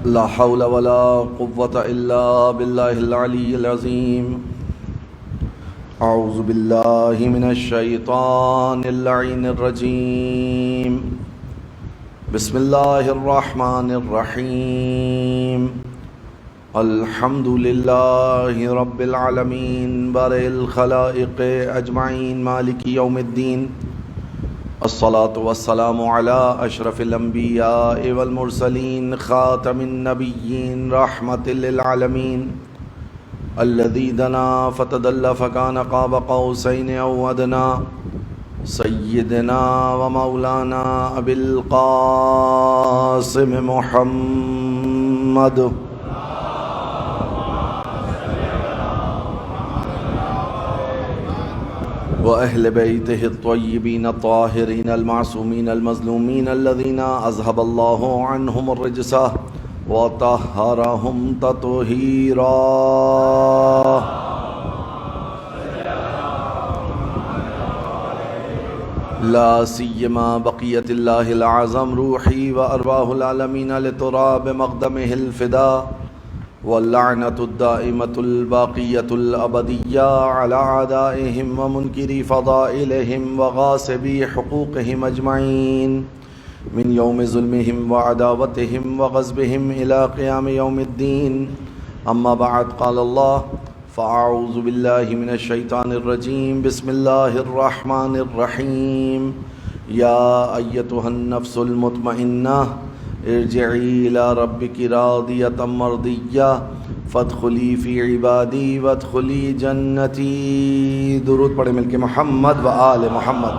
لا حول ولا قوة إلا بالله العلي العظيم. أعوذ بالله من الشيطان اللعين الرجيم. بسم الله الرحمن الرحيم. الحمد لله رب العالمين بارئ الخلائق أجمعين مالك يوم الدين. الصلاة والسلام على أشرف الأنبياء والمرسلين خاتم النبيين رحمة للعالمين الذي دنا فتدلى فكان قاب قوسين أو أدنى سيدنا ومولانا أبي القاسم محمد وأهل بيته الطيبين الطاهرين المعصومين المظلومين الذين أذهب الله عنهم الرجس وطهرهم تطهيرا. لا سيما بقية الله الأعظم روحي وأرواح العالمين لتراب مقدمه الفداء واللعنة الدائمة الباقية الأبدية على أعدائهم ومنكري فضائلهم وغاصبي حقوقهم أجمعين من يوم ظلمهم وعداوتهم وغصبهم إلى قيام يوم الدين. أما بعد قال الله فأعوذ بالله من الشيطان الرجيم. بسم الله الرحمن الرحيم. يا أيتها النفس المطمئنة ارجعی الی ربک راضیۃ مرضیہ فادخلی فی عبادی وادخلی جنتی. درود پڑھے مل کے محمد و آل محمد.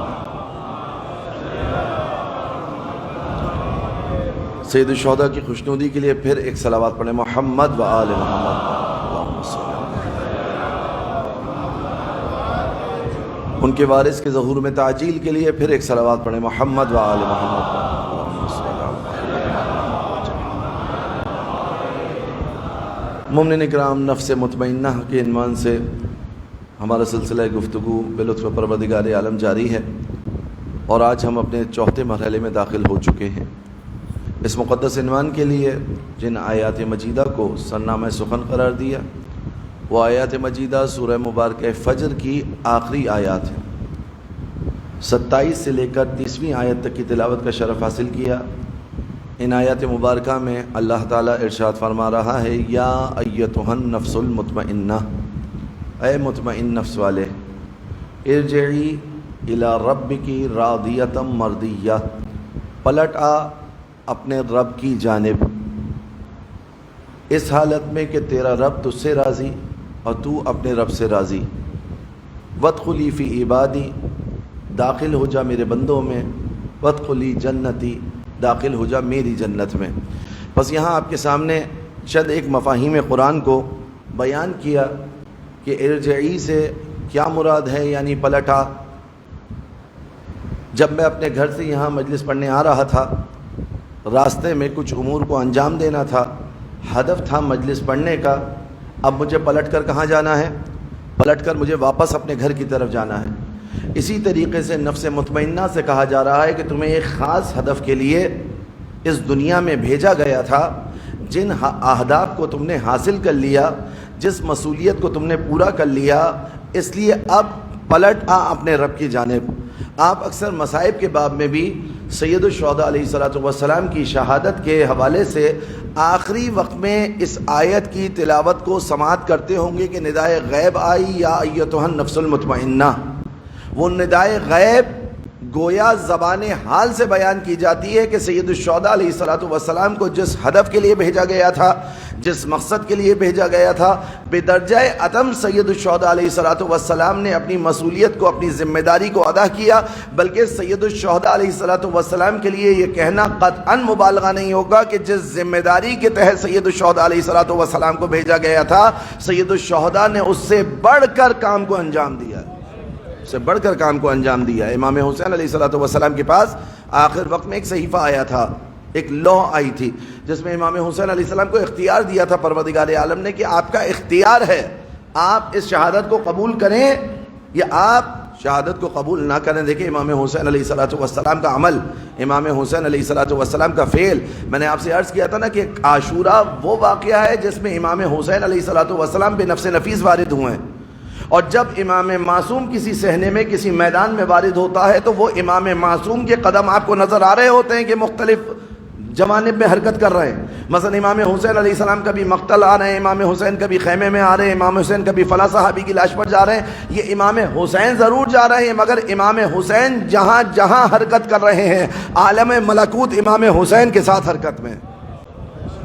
سید الشہداء کی خوشنودی کے لیے پھر ایک صلوات پڑھیں محمد و آل محمد. ان کے وارث کے ظہور میں تعجیل کے لیے پھر ایک صلوات پڑھیں محمد و آل محمد. مومنین اکرام، نفس مطمئنہ کے عنوان سے ہمارا سلسلہ گفتگو بلطف پروردگار عالم جاری ہے، اور آج ہم اپنے چوتھے مرحلے میں داخل ہو چکے ہیں. اس مقدس عنوان کے لیے جن آیات مجیدہ کو سرنامہ سخن قرار دیا وہ آیات مجیدہ سورہ مبارکہ فجر کی آخری آیات ہیں. 27 سے لے کر 30ویں آیت تک کی تلاوت کا شرف حاصل کیا. ان آیات مبارکہ میں اللہ تعالیٰ ارشاد فرما رہا ہے یا ایتھا النفس المطمئنہ، اے مطمئن نفس والے، ارجعی الی ربک راضیۃ مرضیہ، پلٹ آ اپنے رب کی جانب اس حالت میں کہ تیرا رب تجھ سے راضی اور تو اپنے رب سے راضی. وادخلی فی عبادی، داخل ہو جا میرے بندوں میں. وادخلی جنتی، داخل ہو جا میری جنت میں. بس یہاں آپ کے سامنے چند ایک مفاہیم قرآن کو بیان کیا کہ ارجعی سے کیا مراد ہے، یعنی پلٹا. جب میں اپنے گھر سے یہاں مجلس پڑھنے آ رہا تھا، راستے میں کچھ امور کو انجام دینا تھا، ہدف تھا مجلس پڑھنے کا. اب مجھے پلٹ کر کہاں جانا ہے؟ پلٹ کر مجھے واپس اپنے گھر کی طرف جانا ہے. اسی طریقے سے نفس مطمئنہ سے کہا جا رہا ہے کہ تمہیں ایک خاص ہدف کے لیے اس دنیا میں بھیجا گیا تھا. جن اہداف کو تم نے حاصل کر لیا، جس مسئولیت کو تم نے پورا کر لیا، اس لیے اب پلٹ آ اپنے رب کی جانب. آپ اکثر مصائب کے باب میں بھی سید الشہداء علیہ السلام کی شہادت کے حوالے سے آخری وقت میں اس آیت کی تلاوت کو سماعت کرتے ہوں گے کہ ندائے غیب آئی یا ایتھا النفس المطمئنہ. وہ ندائے غیب گویا زبان حال سے بیان کی جاتی ہے کہ سید الشہداء علیہ السلام کو جس ہدف کے لیے بھیجا گیا تھا، جس مقصد کے لیے بھیجا گیا تھا، بدرجہ عدم سید الشہداء علیہ السلام نے اپنی مسئولیت کو، اپنی ذمہ داری کو ادا کیا. بلکہ سید الشہداء علیہ السلام کے لیے یہ کہنا قطعاً مبالغہ نہیں ہوگا کہ جس ذمہ داری کے تحت سید الشہداء علیہ السلام کو بھیجا گیا تھا، سید الشہداء نے اس سے بڑھ کر کام کو انجام دیا، سے بڑھ کر کام کو انجام دیا. امام حسین علیہ السلام کے پاس آخر وقت میں ایک صحیفہ آیا تھا، ایک لوح آئی تھی جس میں امام حسین علیہ السلام کو اختیار دیا تھا پروردگار عالم نے کہ آپ کا اختیار ہے، آپ اس شہادت کو قبول کریں یا آپ شہادت کو قبول نہ کریں. دیکھیں امام حسین علیہ الصلوۃ والسلام کا عمل، امام حسین علیہ الصلوۃ والسلام کا فعل. میں نے آپ سے عرض کیا تھا نا کہ عاشورہ وہ واقعہ ہے جس میں امام حسین علیہ الصلوۃ والسلام بے نفس نفیس وارد ہوئے ہیں، اور جب امام معصوم کسی صحنے میں کسی میدان میں وارد ہوتا ہے تو وہ امام معصوم کے قدم آپ کو نظر آ رہے ہوتے ہیں کہ مختلف جوانب میں حرکت کر رہے ہیں. مثلا امام حسین علیہ السلام کبھی مقتل آ رہے ہیں، امام حسین کبھی خیمے میں آ رہے ہیں، امام حسین کبھی فلاں صحابی کی لاش پر جا رہے ہیں. یہ امام حسین ضرور جا رہے ہیں، مگر امام حسین جہاں جہاں حرکت کر رہے ہیں عالم ملکوت امام حسین کے ساتھ حرکت میں.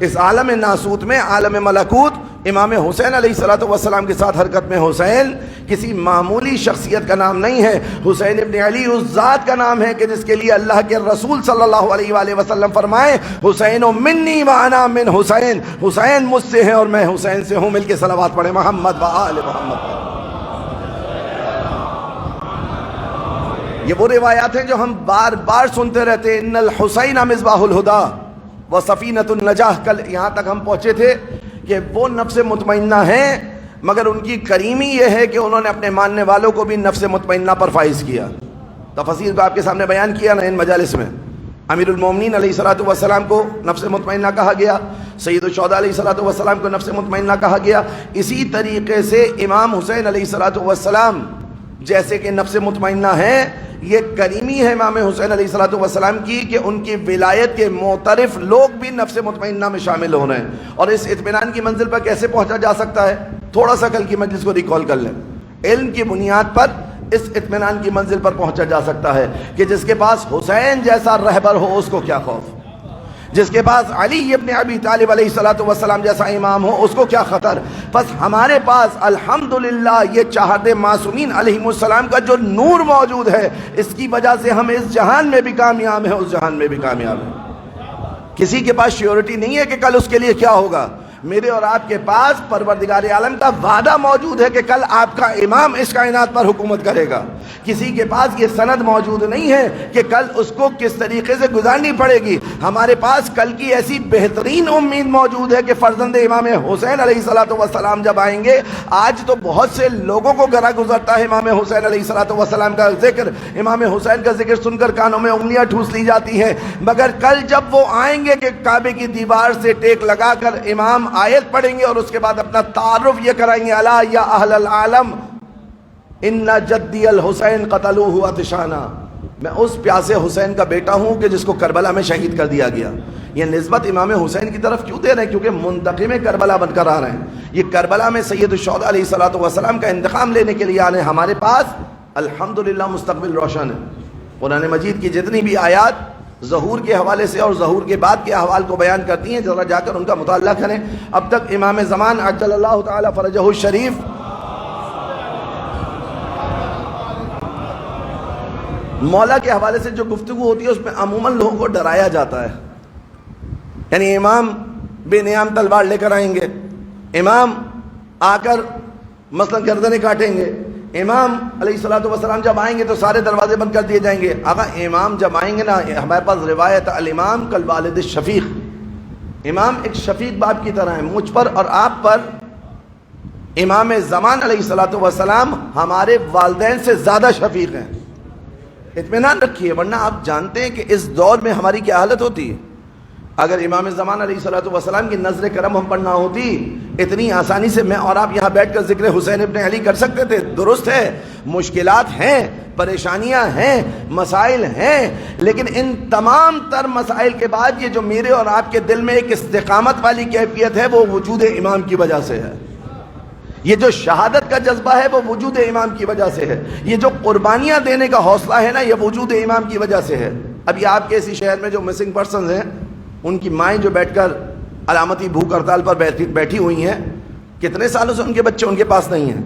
اس عالم ناسوت میں عالم ملکوت امام حسین علیہ الصلوۃ والسلام کے ساتھ حرکت میں. حسین کسی معمولی شخصیت کا نام نہیں ہے، حسین ابن علی اس ذات کا نام ہے کہ جس کے لیے اللہ کے رسول صلی اللہ علیہ وآلہ وسلم فرمائے حسین منی وانا من حسین، حسین مجھ سے ہے اور میں حسین سے ہوں. مل کے صلوات پڑھیں محمد و آل محمد. یہ وہ روایات ہیں جو ہم بار بار سنتے رہتے ہیں. ان الحسین مصباح الہدی و سفینۃ النجاح. کل یہاں تک ہم پہنچے تھے کہ وہ نفس مطمئنہ ہیں، مگر ان کی کریمی یہ ہے کہ انہوں نے اپنے ماننے والوں کو بھی نفس مطمئنہ پر فائز کیا. تفسیر کو آپ کے سامنے بیان کیا نا ان مجالس میں. امیر المومنین علیہ الصلوۃ والسلام کو نفس مطمئنہ کہا گیا، سید الشہداء علیہ الصلوۃ والسلام کو نفس مطمئنہ کہا گیا. اسی طریقے سے امام حسین علیہ الصلوۃ والسلام جیسے کہ نفس مطمئنہ ہیں، یہ کریمی ہے امام حسین علیہ الصلوۃ والسلام کی کہ ان کی ولایت کے معترف لوگ بھی نفس مطمئنہ میں شامل ہو رہے ہیں. اور اس اطمینان کی منزل پر کیسے پہنچا جا سکتا ہے؟ تھوڑا سا کل کی مجلس کو ریکال کر لیں. علم کی بنیاد پر اس اطمینان کی منزل پر پہنچا جا سکتا ہے کہ جس کے پاس حسین جیسا رہبر ہو اس کو کیا خوف، جس کے پاس علی ابن ابی طالب علیہ الصلوۃ والسلام جیسا امام ہو اس کو کیا خطر. بس ہمارے پاس الحمدللہ یہ چہارے معصومین علیہم السلام کا جو نور موجود ہے، اس کی وجہ سے ہم اس جہان میں بھی کامیاب ہیں، اس جہان میں بھی کامیاب ہیں. کسی کے پاس شیورٹی نہیں ہے کہ کل اس کے لیے کیا ہوگا. میرے اور آپ کے پاس پروردگار عالم کا وعدہ موجود ہے کہ کل آپ کا امام اس کائنات پر حکومت کرے گا. کسی کے پاس یہ سند موجود نہیں ہے کہ کل اس کو کس طریقے سے گزارنی پڑے گی. ہمارے پاس کل کی ایسی بہترین امید موجود ہے کہ فرزند امام حسین علیہ الصلوۃ والسلام جب آئیں گے. آج تو بہت سے لوگوں کو گرا گزرتا ہے امام حسین علیہ الصلوۃ والسلام کا ذکر، امام حسین کا ذکر سن کر کانوں میں انگلیاں ٹھوس لی جاتی ہیں. مگر کل جب وہ آئیں گے کہ کعبے کی دیوار سے ٹیک لگا کر امام آیت پڑھیں گے اور اس کے بعد اپنا تعارف یہ کرائیں گے، الا یا اہل العالم ان جدی الحسین قتلوہ عطشانا، میں اس پیاسے حسین کا بیٹا ہوں کہ جس کو کربلا میں شہید کر دیا گیا. یہ نسبت امام حسین کی طرف کیوں دے رہے ہیں؟ کیونکہ منتقم کربلا بن کر آ رہے ہیں. یہ کربلا میں سید الشہداء علیہ الصلوۃ والسلام کا انتقام لینے کے لیے آ رہے ہیں. ہمارے پاس الحمدللہ مستقبل روشن ہے. قرآن مجید کی جتنی بھی آیات ظہور کے حوالے سے اور ظہور کے بعد کے احوال کو بیان کرتی ہیں، ذرا جا کر ان کا مطالعہ کریں. اب تک امام زمان عجل اللہ تعالی فرجہ الشریف مولا کے حوالے سے جو گفتگو ہوتی ہے اس میں عموماً لوگوں کو ڈرایا جاتا ہے. یعنی امام بے نیام تلوار لے کر آئیں گے، امام آ کر مثلا گردنیں کاٹیں گے، امام علیہ الصلوۃ والسلام جب آئیں گے تو سارے دروازے بند کر دیے جائیں گے. آقا امام جب آئیں گے نا، ہمارے پاس روایت الامام کالوالد الشفیق، امام ایک شفیق باپ کی طرح ہے. مجھ پر اور آپ پر امام زمان علیہ الصلوۃ والسلام ہمارے والدین سے زیادہ شفیق ہیں. اطمینان رکھیے، ورنہ آپ جانتے ہیں کہ اس دور میں ہماری کیا حالت ہوتی ہے. اگر امام زمان علیہ الصلوۃ والسلام کی نظر کرم ہم پر نہ ہوتی، اتنی آسانی سے میں اور آپ یہاں بیٹھ کر ذکر حسین ابن علی کر سکتے تھے. درست ہے مشکلات ہیں، پریشانیاں ہیں، مسائل ہیں، لیکن ان تمام تر مسائل کے بعد یہ جو میرے اور آپ کے دل میں ایک استقامت والی کیفیت ہے وہ وجود امام کی وجہ سے ہے. یہ جو شہادت کا جذبہ ہے وہ وجود امام کی وجہ سے ہے. یہ جو قربانیاں دینے کا حوصلہ ہے نا، یہ وجود امام کی وجہ سے ہے. ابھی آپ کے اسی شہر میں جو مسنگ پرسنز ہیں، ان کی مائیں جو بیٹھ کر علامتی بھوک ہڑتال پر بیٹھی ہوئی ہیں، کتنے سالوں سے ان کے بچے ان کے پاس نہیں ہیں.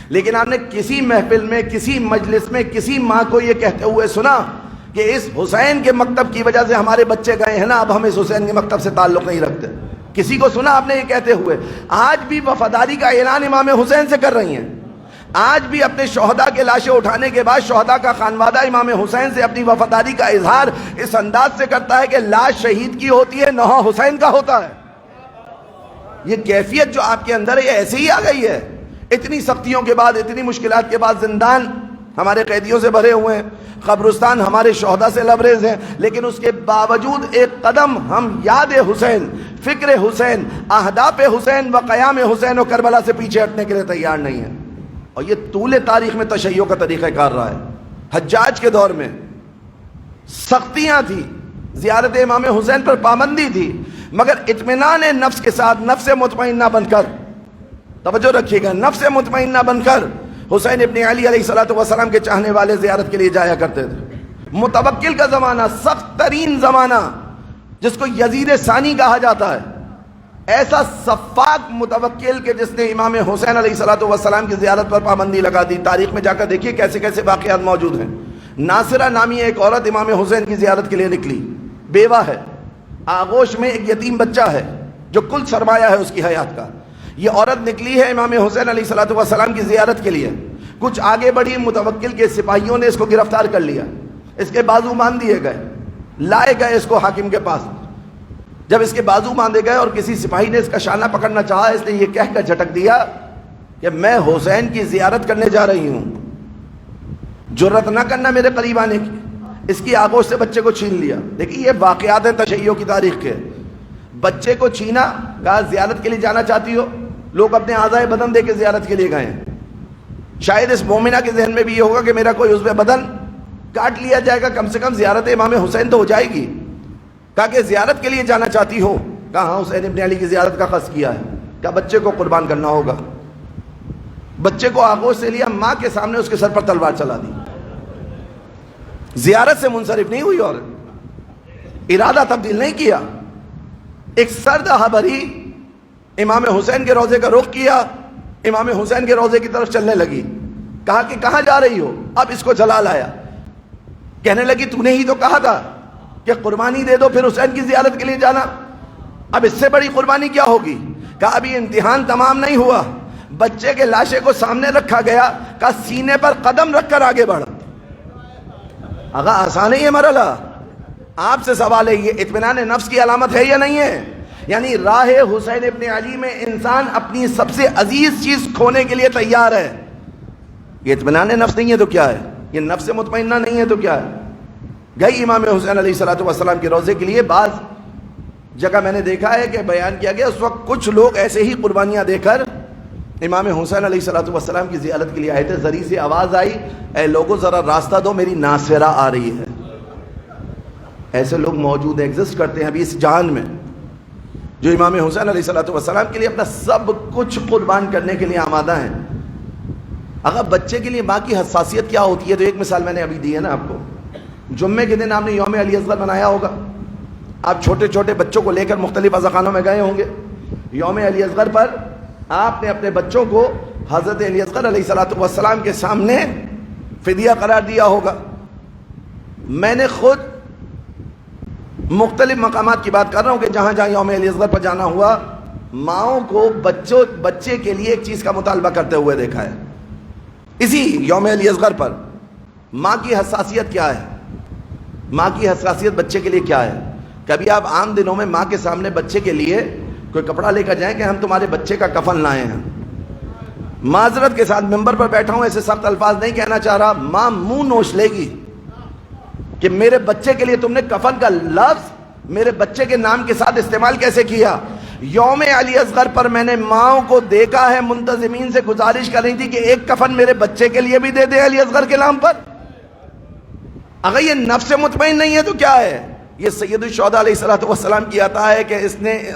لیکن آپ نے کسی محفل میں، کسی مجلس میں کسی ماں کو یہ کہتے ہوئے سنا کہ اس حسین کے مکتب کی وجہ سے ہمارے بچے گئے ہیں نا، اب ہم اس حسین کے مکتب سے تعلق نہیں رکھتے؟ کسی کو سنا آپ نے یہ کہتے ہوئے؟ آج بھی وفاداری کا اعلان امام حسین سے کر رہی ہیں. آج بھی اپنے شہداء کے لاشیں اٹھانے کے بعد شہداء کا خانوادہ امام حسین سے اپنی وفاداری کا اظہار اس انداز سے کرتا ہے کہ لاش شہید کی ہوتی ہے، نوحہ حسین کا ہوتا ہے. یہ کیفیت جو آپ کے اندر ہے یہ ایسے ہی آ گئی ہے. اتنی سختیوں کے بعد، اتنی مشکلات کے بعد زندان ہمارے قیدیوں سے بھرے ہوئے ہیں، قبرستان ہمارے شہداء سے لبریز ہیں، لیکن اس کے باوجود ایک قدم ہم یاد حسین، فکر حسین، اہداف حسین و قیام حسین و کربلا سے پیچھے ہٹنے کے لیے تیار نہیں ہیں۔ اور یہ طول تاریخ میں تشیع کا طریقہ کار رہا ہے۔ حجاج کے دور میں سختیاں تھی، زیارت امام حسین پر پابندی تھی، مگر اطمینان نفس کے ساتھ، نفس مطمئنہ بن کر، توجہ رکھیے گا، نفس مطمئنہ بن کر حسین ابن علی علیہ السلام کے چاہنے والے زیارت کے لیے جایا کرتے تھے۔ متوکل کا زمانہ، سخت ترین زمانہ، جس کو یزید ثانی کہا جاتا ہے، ایسا صفاق متوکل کہ جس نے امام حسین علیہ السلام کی زیارت پر پابندی لگا دی۔ تاریخ میں جا کر دیکھیے کیسے کیسے واقعات موجود ہیں۔ ناصرہ نامی ایک عورت امام حسین کی زیارت کے لیے نکلی، بیوہ ہے، آغوش میں ایک یتیم بچہ ہے جو کل سرمایہ ہے اس کی حیات کا۔ یہ عورت نکلی ہے امام حسین علیہ السلام کی زیارت کے لیے۔ کچھ آگے بڑھی، متوکل کے سپاہیوں نے اس کو گرفتار کر لیا، اس کے بازو باندھ دیے گئے، لائے گئے اس کو حاکم کے پاس۔ جب اس کے بازو باندھے گئے اور کسی سپاہی نے اس کا شانہ پکڑنا چاہا، اس نے یہ کہہ کر جھٹک دیا کہ میں حسین کی زیارت کرنے جا رہی ہوں، جرت نہ کرنا میرے قریب آنے کی۔ اس کی آگوش سے بچے کو چھین لیا۔ دیکھیے یہ واقعات ہیں تشیع کی تاریخ کے۔ بچے کو چھینا، کہا زیارت کے لیے جانا چاہتی ہو؟ لوگ اپنے اعضائے بدن دے کے زیارت کے لیے گئے ہیں۔ شاید اس مومنہ کے ذہن میں بھی یہ ہوگا کہ میرا کوئی عضو بدن کاٹ لیا جائے گا، کم سے کم زیارت امام حسین تو ہو جائے گی۔ کہا کہ زیارت کے لیے جانا چاہتی ہو؟ کہا ہاں، حسین ابن علی کی زیارت کا قصد کیا ہے۔ کہا بچے کو قربان کرنا ہوگا۔ بچے کو آغوش سے لیا، ماں کے سامنے اس کے سر پر تلوار چلا دی۔ زیارت سے منصرف نہیں ہوئی اور ارادہ تبدیل نہیں کیا۔ ایک سرد ہوا امام حسین کے روضے کا رخ کیا، امام حسین کے روضے کی طرف چلنے لگی۔ کہا کہ کہاں جا رہی ہو؟ اب اس کو جلا لایا، کہنے لگی تو نے ہی تو کہا تھا کہ قربانی دے دو پھر حسین کی زیارت کے لیے جانا، اب اس سے بڑی قربانی کیا ہوگی؟ کہا ابھی امتحان تمام نہیں ہوا۔ بچے کے لاشے کو سامنے رکھا گیا، کہا سینے پر قدم رکھ کر آگے بڑھ۔ آقا آسان ہے یہ مرحلہ؟ آپ سے سوال ہے، یہ اطمینان نفس کی علامت ہے یا نہیں ہے؟ یعنی راہ حسین ابن علی میں انسان اپنی سب سے عزیز چیز کھونے کے لیے تیار ہے۔ یہ اطمینان نفس نہیں ہے تو کیا ہے؟ یہ نفس مطمئنہ نہیں ہے تو کیا ہے؟ گئی امام حسین علیہ السلام کے روضے کے لیے۔ بعض جگہ میں نے دیکھا ہے کہ بیان کیا گیا اس وقت کچھ لوگ ایسے ہی قربانیاں دے کر امام حسین علیہ السلام کی زیارت کے لیے آئے تھے۔ ذری سے آواز آئی، اے لوگوں ذرا راستہ دو، میری ناصرہ آ رہی ہے۔ ایسے لوگ موجود ایگزسٹ کرتے ہیں ابھی اس جہان میں، جو امام حسین علیہ السلام کے لیے اپنا سب کچھ قربان کرنے کے لیے آمادہ ہیں۔ اگر بچے کے لیے ماں کی حساسیت کیا ہوتی ہے تو ایک مثال میں نے ابھی دی ہے نا آپ کو۔ جمعے کے دن آپ نے یوم علی اصغر منایا ہوگا، آپ چھوٹے چھوٹے بچوں کو لے کر مختلف عزاخانوں میں گئے ہوں گے۔ یوم علی اصغر پر آپ نے اپنے بچوں کو حضرت علی اصغر علیہ السلام کے سامنے فدیہ قرار دیا ہوگا۔ میں نے خود مختلف مقامات کی بات کر رہا ہوں کہ جہاں جہاں یوم علی اصغر پر جانا ہوا، ماؤں کو بچے کے لیے ایک چیز کا مطالبہ کرتے ہوئے دیکھا ہے۔ اسی یوم علی اصغر پر ماں کی حساسیت کیا ہے؟ ماں کی حساسیت بچے کے لیے کیا ہے؟ کبھی آپ عام دنوں میں ماں کے سامنے بچے کے لیے کوئی کپڑا لے کر جائیں کہ ہم تمہارے بچے کا کفن لائے ہیں؟ معذرت کے ساتھ ممبر پر بیٹھا ہوں، ایسے سخت الفاظ نہیں کہنا چاہ رہا، ماں منہ نوچ لے گی کہ میرے بچے کے لیے تم نے کفن کا لفظ میرے بچے کے نام کے ساتھ استعمال کیسے کیا؟ یوم علی اصغر پر میں نے ماؤں کو دیکھا ہے منتظمین سے گزارش کر رہی تھی کہ ایک کفن میرے بچے کے لیے بھی دے دے علی اصغر کے نام پر۔ اگر یہ نفس مطمئن نہیں ہے تو کیا ہے؟ یہ سید الشہداء علیہ السلام کی عطا ہے کہ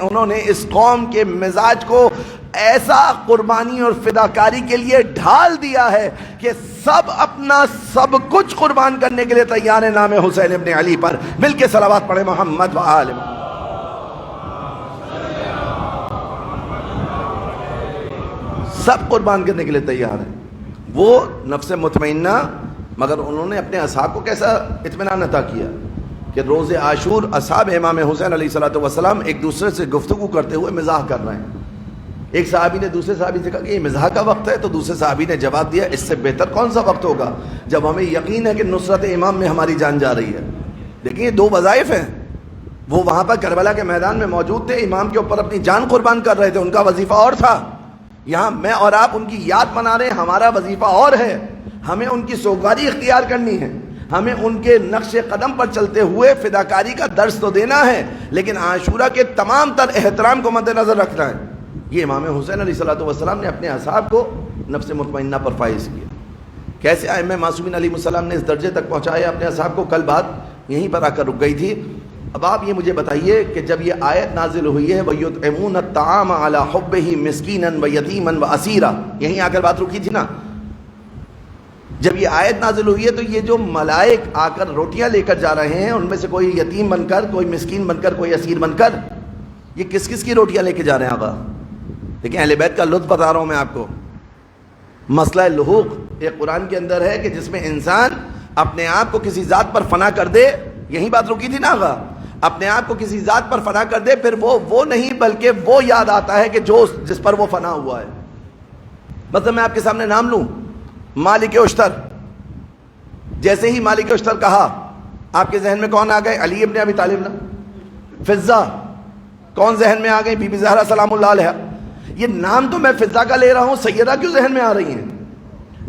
انہوں نے اس قوم کے مزاج کو ایسا قربانی اور فداکاری کے لیے ڈھال دیا ہے کہ سب اپنا سب کچھ قربان کرنے کے لیے تیار ہے نام حسین ابن علی پر۔ مل کے صلوات پڑھیں محمد و آل محمد۔ سب قربان کرنے کے لیے تیار ہے۔ وہ نفس مطمئنہ، مگر انہوں نے اپنے اصحاب کو کیسا اطمینان عطا کیا کہ روز عاشور اصحاب امام حسین علیہ السلام ایک دوسرے سے گفتگو کرتے ہوئے مزاح کر رہے ہیں۔ ایک صحابی نے دوسرے صحابی سے کہا کہ یہ مزاح کا وقت ہے، تو دوسرے صحابی نے جواب دیا اس سے بہتر کون سا وقت ہوگا جب ہمیں یقین ہے کہ نصرت امام میں ہماری جان جا رہی ہے۔ لیکن یہ دو وظائف ہیں، وہ وہاں پر کربلا کے میدان میں موجود تھے، امام کے اوپر اپنی جان قربان کر رہے تھے، ان کا وظیفہ اور تھا۔ یہاں میں اور آپ ان کی یاد منا رہے ہیں، ہمارا وظیفہ اور ہے۔ ہمیں ان کی سوگواری اختیار کرنی ہے، ہمیں ان کے نقش قدم پر چلتے ہوئے فداکاری کا درس تو دینا ہے، لیکن عاشورہ کے تمام تر احترام کو مد نظر رکھنا ہے۔ یہ امام حسین علیہ السلام نے اپنے اصحاب کو نفس مطمئنہ پر فائز کیا۔ کیسے ائمہ معصومین علیہ السلام نے اس درجے تک پہنچایا اپنے اصحاب کو؟ کل بات یہیں پر آ کر رک گئی تھی۔ اب آپ یہ مجھے بتائیے کہ جب یہ آیت نازل ہوئی ہے وَيُطْعِمُونَ الطَّعَامَ عَلَى حُبِّهِ مِسْكِينًا وَيَتِيمًا وَأَسِيرًا، یہیں آ کر بات رکی تھی نا۔ جب یہ آیت نازل ہوئی ہے تو یہ جو ملائک آ کر روٹیاں لے کر جا رہے ہیں، ان میں سے کوئی یتیم بن کر، کوئی مسکین بن کر، کوئی اسیر بن کر، یہ کس کس کی روٹیاں لے کے جا رہے ہیں آقا؟ لیکن اہل بیت کا لطف بتا رہا ہوں میں آپ کو۔ مسئلہ لحوق ایک قرآن کے اندر ہے کہ جس میں انسان اپنے آپ کو کسی ذات پر فنا کر دے، یہی بات رکی تھی نا آقا، اپنے آپ کو کسی ذات پر فنا کر دے، پھر وہ نہیں بلکہ وہ یاد آتا ہے کہ جو جس پر وہ فنا ہوا ہے۔ مطلب میں آپ کے سامنے نام لوں، مالک اشتر، جیسے ہی مالک اشتر کہا آپ کے ذہن میں کون آ گئے؟ علی ابن ابی طالب نا۔ فضہ کون ذہن میں آ گئی؟ بی بی زہرا سلام اللہ علیہا۔ یہ نام تو میں فضہ کا لے رہا ہوں، سیدہ کیوں ذہن میں آ رہی ہیں؟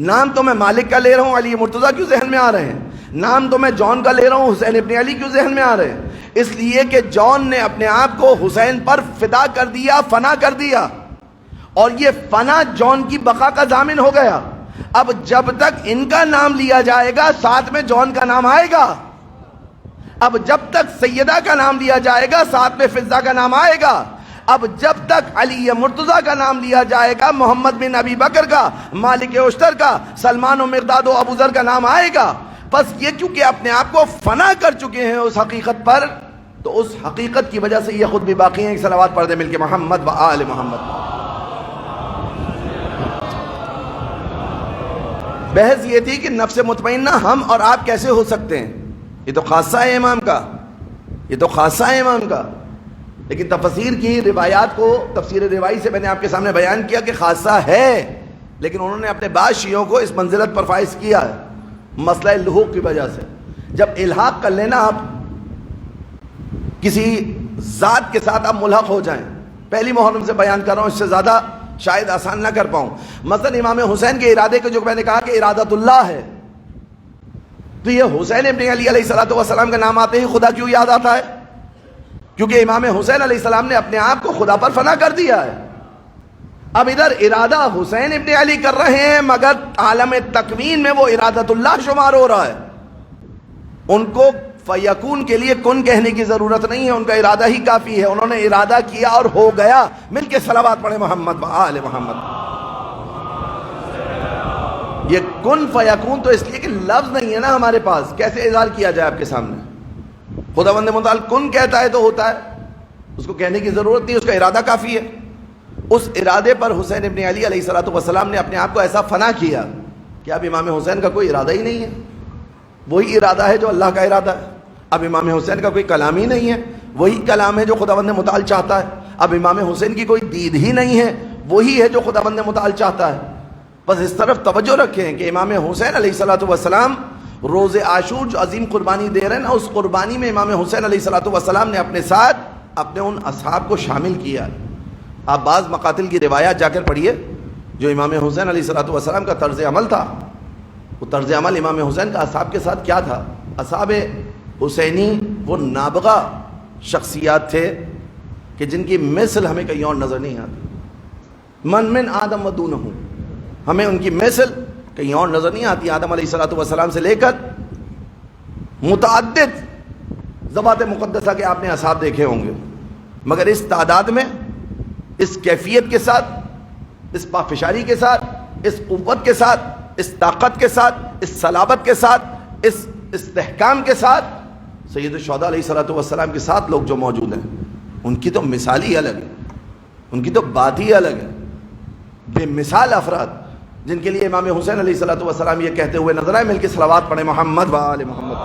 نام تو میں مالک کا لے رہا ہوں، علی مرتضیٰ کیوں ذہن میں آ رہے ہیں؟ نام تو میں جون کا لے رہا ہوں، حسین ابن علی کیوں ذہن میں آ رہے ہیں؟ اس لیے کہ جون نے اپنے آپ کو حسین پر فدا کر دیا، فنا کر دیا، اور یہ فنا جون کی بقا کا ضامن ہو گیا۔ اب جب تک ان کا نام لیا جائے گا ساتھ میں جون کا نام آئے گا، اب جب تک سیدہ کا نام لیا جائے گا ساتھ میں فضہ کا نام آئے گا، اب جب تک علی مرتضیٰ کا نام لیا جائے گا، محمد بن ابی بکر کا، مالک اشتر کا، سلمان و مقداد و ابو ذر کا نام آئے گا۔ بس یہ کیونکہ اپنے آپ کو فنا کر چکے ہیں اس حقیقت پر، تو اس حقیقت کی وجہ سے یہ خود بھی باقی ہیں۔ ایک صلوات پڑھ دیں مل کے، محمد و آل محمد۔ بحث یہ تھی کہ نفس مطمئنہ ہم اور آپ کیسے ہو سکتے ہیں؟ یہ تو خاصہ ہے امام کا، یہ تو خاصہ ہے امام کا، لیکن تفسیر کی روایات کو تفسیر روائی سے میں نے آپ کے سامنے بیان کیا کہ خاصہ ہے، لیکن انہوں نے اپنے بعض شیعوں کو اس منزلت پر فائز کیا ہے مسئلہ لحوق کی وجہ سے۔ جب الحاق کر لینا آپ کسی ذات کے ساتھ آپ ملحق ہو جائیں، پہلی محرم سے بیان کر رہا ہوں، اس سے زیادہ شاید آسان نہ کر پاؤں۔ مثلا امام حسین کے ارادے کو جو میں نے کہا کہ ارادت اللہ ہے، تو یہ حسین ابن علی علیہ السلام کا نام آتے ہی خدا کیوں یاد آتا ہے؟ کیونکہ امام حسین علیہ السلام نے اپنے آپ کو خدا پر فنا کر دیا ہے۔ اب ادھر ارادہ حسین ابن علی کر رہے ہیں، مگر عالم تکوین میں وہ ارادت اللہ شمار ہو رہا ہے۔ ان کو فیکون کے لیے کن کہنے کی ضرورت نہیں ہے، ان کا ارادہ ہی کافی ہے۔ انہوں نے ارادہ کیا اور ہو گیا۔ مل کے صلوات پڑھیں محمد و آل محمد۔ یہ کن فیکون تو اس لیے کہ لفظ نہیں ہے نا ہمارے پاس، کیسے اظہار کیا جائے آپ کے سامنے؟ خداوند متعال کن کہتا ہے تو ہوتا ہے، اس کو کہنے کی ضرورت نہیں، اس کا ارادہ کافی ہے۔ اس ارادے پر حسین ابن علی علیہ السلام نے اپنے آپ کو ایسا فنا کیا کہ اب امام حسین کا کوئی ارادہ ہی نہیں ہے، وہی ارادہ ہے جو اللہ کا ارادہ ہے۔ اب امام حسین کا کوئی کلام ہی نہیں ہے، وہی کلام ہے جو خداوند متعال چاہتا ہے۔ اب امام حسین کی کوئی دید ہی نہیں ہے، وہی ہے جو خداوند متعال چاہتا ہے۔ بس اس طرف توجہ رکھیں کہ امام حسین علیہ السلام روز عاشور جو عظیم قربانی دے رہے ہیں نا، اس قربانی میں امام حسین علیہ السلام نے اپنے ساتھ اپنے ان اصحاب کو شامل کیا۔ آپ بعض مقاتل کی روایات جا کر پڑھیے جو امام حسین علیہ السلام کا طرز عمل تھا۔ وہ طرز عمل امام حسین کا اصحاب کے ساتھ کیا تھا؟ اصحاب حسینی وہ نابغہ شخصیات تھے کہ جن کی مثل ہمیں کہیں اور نظر نہیں آتی۔ من آدم و دونہ، ہمیں ان کی مثل کہیں اور نظر نہیں آتی۔ آدم علیہ السلام سے لے کر متعدد ذوات مقدسہ کے آپ نے اصحاب دیکھے ہوں گے، مگر اس تعداد میں، اس کیفیت کے ساتھ، اس پافشاری کے ساتھ، اس قوت کے ساتھ، اس طاقت کے ساتھ، اس صلابت کے ساتھ، اس استحکام کے ساتھ سید الشہداء علیہ السلام کے ساتھ لوگ جو موجود ہیں، ان کی تو مثال ہی الگ ہے، ان کی تو بات ہی الگ ہے۔ بے مثال افراد جن کے لیے امام حسین علیہ السلام یہ کہتے ہوئے نظر آئے، مل کے صلوات پڑھیں محمد و آل محمد۔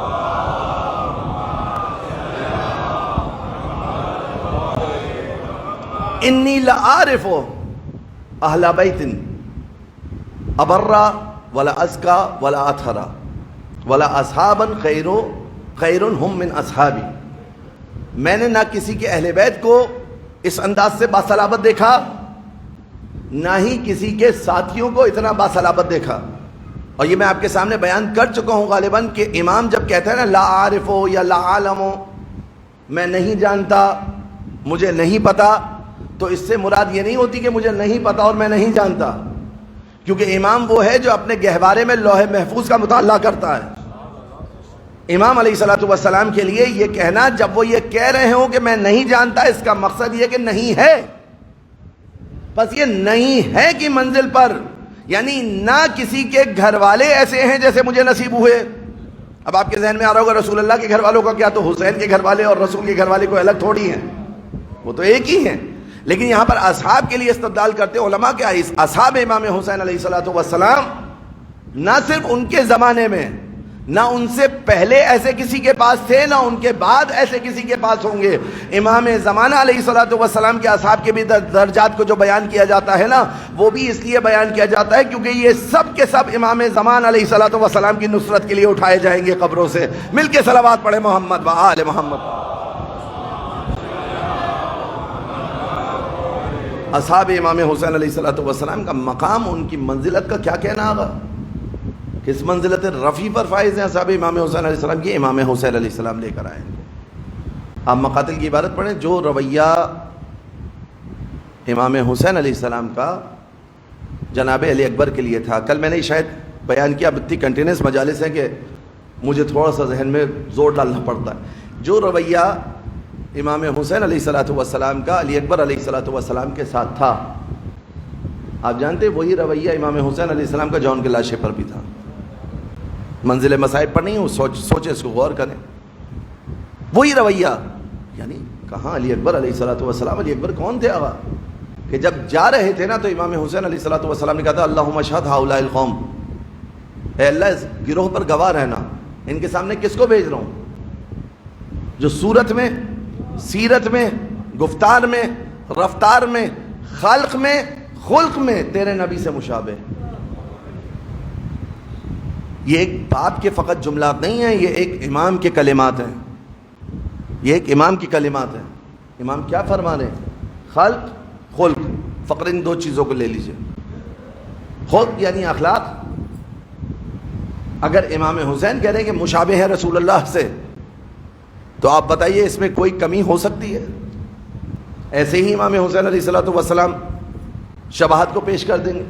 انی لعارف اہل بیت ابرا ولا ازکا ولا اطہرا ولا اصحابا خیر ہم من اصحابی۔ میں نے نہ کسی کے اہل بیت کو اس انداز سے باصلابت دیکھا، نہ ہی کسی کے ساتھیوں کو اتنا باصلابت دیکھا۔ اور یہ میں آپ کے سامنے بیان کر چکا ہوں غالباً کہ امام جب کہتا ہے نا لا عارفو یا لا عالمو، میں نہیں جانتا، مجھے نہیں پتا، تو اس سے مراد یہ نہیں ہوتی کہ مجھے نہیں پتا اور میں نہیں جانتا، کیونکہ امام وہ ہے جو اپنے گہوارے میں لوح محفوظ کا مطالعہ کرتا ہے۔ امام علیہ الصلوۃ والسلام کے لیے یہ کہنا، جب وہ یہ کہہ رہے ہوں کہ میں نہیں جانتا، اس کا مقصد یہ کہ نہیں ہے، بس یہ نہیں ہے کی منزل پر، یعنی نہ کسی کے گھر والے ایسے ہیں جیسے مجھے نصیب ہوئے۔ اب آپ کے ذہن میں آ رہا ہوگا رسول اللہ کے گھر والوں کا کیا، تو حسین کے گھر والے اور رسول کے گھر والے کوئی الگ تھوڑی ہیں، وہ تو ایک ہی ہیں۔ لیکن یہاں پر اصحاب کے لیے استدلال کرتے علماء کیا، اس اصحاب امام حسین علیہ الصلوۃ والسلام نہ صرف ان کے زمانے میں، نہ ان سے پہلے ایسے کسی کے پاس تھے، نہ ان کے بعد ایسے کسی کے پاس ہوں گے۔ امام زمانہ علیہ الصلوۃ والسلام کے اصحاب کے بھی درجات کو جو بیان کیا جاتا ہے نا، وہ بھی اس لیے بیان کیا جاتا ہے کیونکہ یہ سب کے سب امام زمان علیہ الصلوۃ والسلام کی نصرت کے لیے اٹھائے جائیں گے قبروں سے۔ مل کے صلوات پڑھیں محمد و آل محمد۔ اصحاب امام حسین علیہ الصلوۃ والسلام کا مقام، ان کی منزلت کا کیا کہنا آگا، کس منزلت رفیع پر فائز ہیں اصحاب امام حسین علیہ السلام کی، امام حسین علیہ السلام لے کر آئے۔ آپ مقاتل کی عبارت پڑھیں، جو رویہ امام حسین علیہ السلام کا جناب علی اکبر کے لیے تھا، کل میں نے شاید بیان کیا، اب اتنی کنٹینیوس مجالس ہیں کہ مجھے تھوڑا سا ذہن میں زور ڈالنا پڑتا ہے۔ جو رویہ امام حسین علیہ الصلوۃ والسلام کا علی اکبر علیہ الصلوۃ والسلام کے ساتھ تھا، آپ جانتے وہی رویہ امام حسین علیہ السلام کا جو ان کے لاشے پر بھی تھا۔ منزل مصائب پر نہیں ہوں، سوچے اس کو غور کریں، وہی رویہ، یعنی کہاں علی اکبر علیہ الصلوۃ والسلام، علی اکبر کون تھے آقا، کہ جب جا رہے تھے نا تو امام حسین علیہ الصلوۃ والسلام نے کہا تھا اللہم اشہد ہؤلاء القوم، اے اللہ اس گروہ پر گواہ رہنا، ان کے سامنے کس کو بھیج رہا ہوں، جو صورت میں، سیرت میں، گفتار میں، رفتار میں، خلق میں، خلق میں تیرے نبی سے مشابہ۔ یہ ایک باپ کے فقط جملات نہیں ہیں، یہ ایک امام کے کلمات ہیں، یہ ایک امام کی کلمات ہیں۔ امام کیا فرما رہے ہیں، خلق، خلق، فقط ان دو چیزوں کو لے لیجئے۔ خلق یعنی اخلاق، اگر امام حسین کہہ رہے ہیں کہ مشابہ ہے رسول اللہ سے، تو آپ بتائیے اس میں کوئی کمی ہو سکتی ہے؟ ایسے ہی امام حسین علیہ الصلوۃ والسلام شباہت کو پیش کر دیں گے۔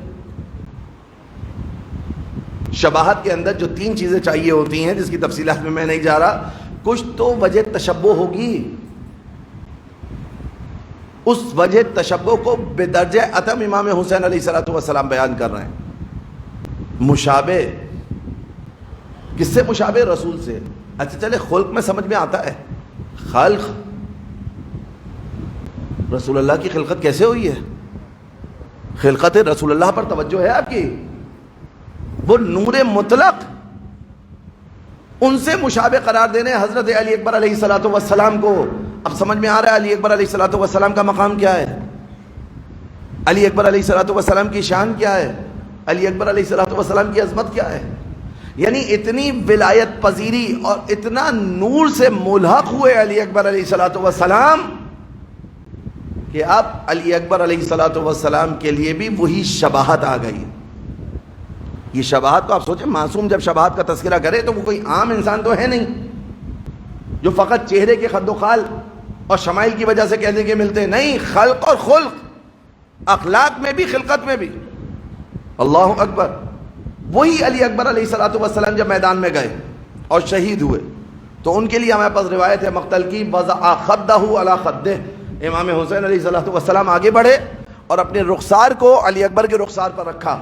شباہت کے اندر جو تین چیزیں چاہیے ہوتی ہیں، جس کی تفصیلات میں نہیں جا رہا، کچھ تو وجہ تشبہ ہوگی، اس وجہ تشبہ کو بدرجہ اتم امام حسین علیہ الصلوۃ والسلام بیان کر رہے ہیں۔ مشابہ کس سے مشابہ، رسول سے۔ اچھا چلے خلق میں سمجھ میں آتا ہے، خلق، رسول اللہ کی خلقت کیسے ہوئی ہے، خلقت رسول اللہ پر توجہ ہے آپ کی، وہ نور مطلق، ان سے مشابہ قرار دینے حضرت علی اکبر علیہ الصلوۃ والسلام کو۔ اب سمجھ میں آ رہا ہے علی اکبر علیہ الصلوۃ والسلام کا مقام کیا ہے، علی اکبر علیہ الصلوۃ والسلام کی شان کیا ہے، علی اکبر علیہ الصلوۃ والسلام کی عظمت کیا ہے۔ یعنی اتنی ولایت پذیری اور اتنا نور سے ملحق ہوئے علی اکبر علیہ الصلوۃ والسلام کہ اب علی اکبر علیہ الصلوۃ والسلام کے لیے بھی وہی شباہت آ گئی۔ یہ شباہت کو آپ سوچیں، معصوم جب شباہت کا تذکرہ کرے تو وہ کوئی عام انسان تو ہے نہیں جو فقط چہرے کے خد و خال اور شمائل کی وجہ سے کہنے کے ملتے، نہیں، خلق اور خلق، اخلاق میں بھی، خلقت میں بھی۔ اللہ اکبر۔ وہی علی اکبر علیہ الصلوۃ والسلام جب میدان میں گئے اور شہید ہوئے تو ان کے لیے ہمارے پاس روایت ہے مقتل کی، وضع خدہ علی خدہ، امام حسین علیہ الصلوۃ والسلام آگے بڑھے اور اپنے رخسار کو علی اکبر کے رخسار پر رکھا۔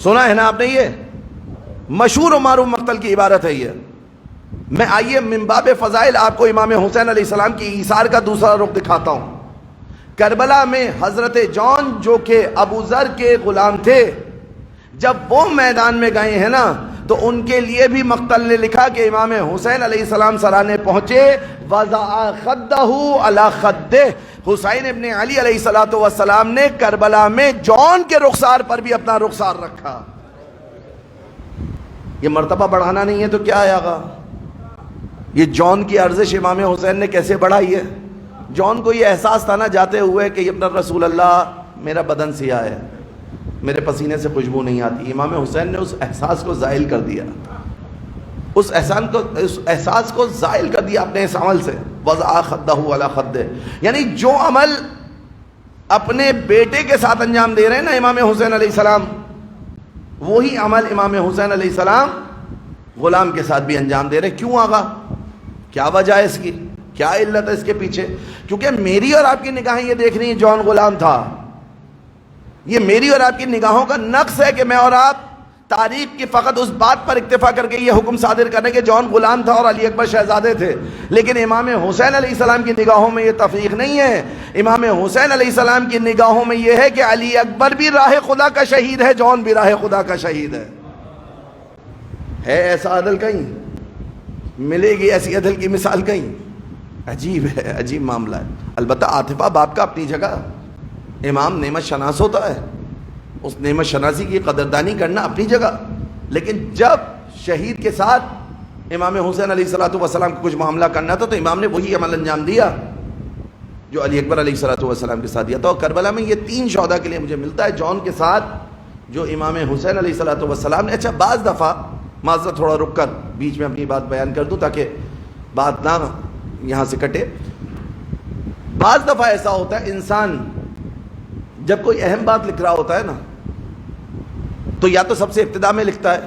سنا ہے نا آپ نے، یہ مشہور و معروف مقتل کی عبارت ہے یہ۔ میں آئیے من باب فضائل آپ کو امام حسین علیہ السلام کی ایثار کا دوسرا رخ دکھاتا ہوں۔ کربلا میں حضرت جون جو کہ ابو ذر کے غلام تھے، جب وہ میدان میں گئے ہیں نا تو ان کے لیے بھی مقتل نے لکھا کہ امام حسین علیہ السلام سرانے پہنچے، وضع خدہ علی خدہ، حسین ابن علی علیہ الصلوۃ والسلام نے کربلا میں جون کے رخسار پر بھی اپنا رخسار رکھا۔ یہ مرتبہ بڑھانا نہیں ہے تو کیا ہے آقا؟ یہ جون کی ارزش امام حسین نے کیسے بڑھائی ہے؟ جون کو یہ احساس تھا نا جاتے ہوئے کہ ابن رسول اللہ، میرا بدن سیاہ ہے، میرے پسینے سے خوشبو نہیں آتی. امام حسین نے اس احساس کو زائل کر دیا, اس احساس کو زائل کر دیا اپنے اس عمل سے. وضع خدہ علی خدہ, یعنی جو عمل اپنے بیٹے کے ساتھ انجام دے رہے ہیں نا امام حسین علیہ السلام, وہی عمل امام حسین علیہ السلام غلام کے ساتھ بھی انجام دے رہے. کیوں آقا؟ کیا وجہ ہے اس کی, کیا علت ہے اس کے پیچھے؟ کیونکہ میری اور آپ کی نگاہیں یہ دیکھ رہی ہیں جان غلام تھا. یہ میری اور آپ کی نگاہوں کا نقص ہے کہ میں اور آپ تاریخ کی فقط اس بات پر اکتفا کر کے یہ حکم صادر کرنے کہ جان غلام تھا اور علی اکبر شہزادے تھے. لیکن امام حسین علیہ السلام کی نگاہوں میں یہ تفریق نہیں ہے. امام حسین علیہ السلام کی نگاہوں میں یہ ہے کہ علی اکبر بھی راہ خدا کا شہید ہے, جان بھی راہ خدا کا شہید ہے. ایسا عدل کہیں ملے گی؟ ایسی عدل کی مثال کہیں؟ عجیب ہے, عجیب معاملہ ہے. البتہ عاطفہ باپ کا اپنی جگہ, امام نعمت شناس ہوتا ہے, اس نعمت شناسی کی قدردانی کرنا اپنی جگہ. لیکن جب شہید کے ساتھ امام حسین علیہ السلام کو کچھ معاملہ کرنا تھا تو امام نے وہی عمل انجام دیا جو علی اکبر علیہ السلام کے ساتھ دیا تھا. اور کربلا میں یہ 3 شہداء کے لیے مجھے ملتا ہے جان کے ساتھ جو امام حسین علیہ السلام نے. اچھا, بعض دفعہ معذرت تھوڑا رک کر بیچ میں اپنی بات بیان کر دوں تاکہ بات نہ یہاں سے کٹے. بعض دفعہ ایسا ہوتا ہے انسان جب کوئی اہم بات لکھ رہا ہوتا ہے نا تو یا تو سب سے ابتدا میں لکھتا ہے